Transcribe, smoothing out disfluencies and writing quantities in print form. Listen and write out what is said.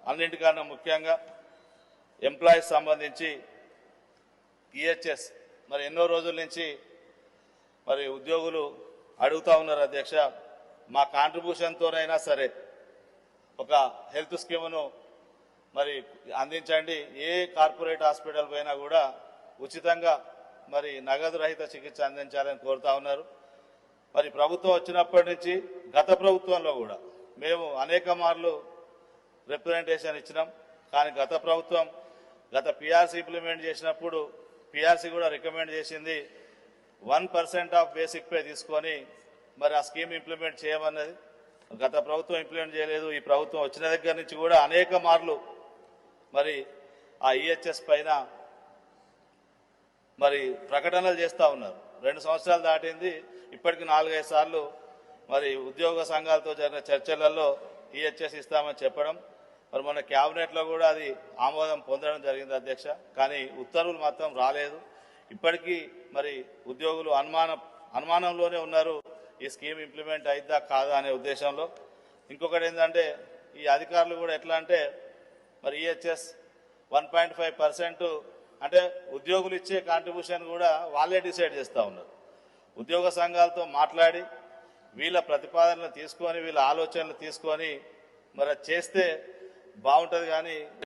అన్నింటికన్నా ముఖ్యంగా ఎంప్లాయీస్ సంబంధించి ఈహెచ్ఎస్ మరి ఎన్నో రోజుల నుంచి మరి ఉద్యోగులు అడుగుతూ ఉన్నారు అధ్యక్ష, మా కాంట్రిబ్యూషన్తోనైనా సరే ఒక హెల్త్ స్కీమును మరి అందించండి, ఏ కార్పొరేట్ హాస్పిటల్ పోయినా కూడా ఉచితంగా మరి నగదు రహిత చికిత్స అందించాలని కోరుతా ఉన్నారు. మరి ప్రభుత్వం వచ్చినప్పటి నుంచి గత ప్రభుత్వంలో కూడా మేము అనేక మార్లు రిప్రజెంటేషన్ ఇచ్చినాం. కానీ గత ప్రభుత్వం గత పిఆర్సీ ఇంప్లిమెంట్ చేసినప్పుడు పిఆర్సీ కూడా రికమెండ్ చేసింది 1% ఆఫ్ బేసిక్ పే తీసుకొని మరి ఆ స్కీమ్ ఇంప్లిమెంట్ చేయమన్నది. గత ప్రభుత్వం ఇంప్లిమెంట్ చేయలేదు. ఈ ప్రభుత్వం వచ్చిన దగ్గర నుంచి కూడా అనేక మార్లు మరి ఆ ఈహెచ్ఎస్ పైన మరి ప్రకటనలు చేస్తూ ఉన్నారు. 2 సంవత్సరాలు దాటింది, ఇప్పటికి 4-5 సార్లు మరి ఉద్యోగ సంఘాలతో జరిగిన చర్చలలో ఈహెచ్ఎస్ ఇస్తామని చెప్పడం, మరి మన క్యాబినెట్లో కూడా అది ఆమోదం పొందడం జరిగింది అధ్యక్ష. కానీ ఉత్తర్వులు మాత్రం రాలేదు. ఇప్పటికీ మరి ఉద్యోగులు అనుమానంలోనే ఉన్నారు, ఈ స్కీమ్ ఇంప్లిమెంట్ అయిద్దా కాదా అనే ఉద్దేశంలో. ఇంకొకటి ఏంటంటే ఈ అధికారులు కూడా ఎట్లా అంటే మరి ఈహెచ్ఎస్ 1.5% అంటే ఉద్యోగులు ఇచ్చే కాంట్రిబ్యూషన్ కూడా వాళ్ళే డిసైడ్ చేస్తూ ఉన్నారు. ఉద్యోగ సంఘాలతో మాట్లాడి వీళ్ళ ప్రతిపాదనలు తీసుకొని వీళ్ళ ఆలోచనలు తీసుకొని మరి చేస్తే బాగుంటుంది. కానీ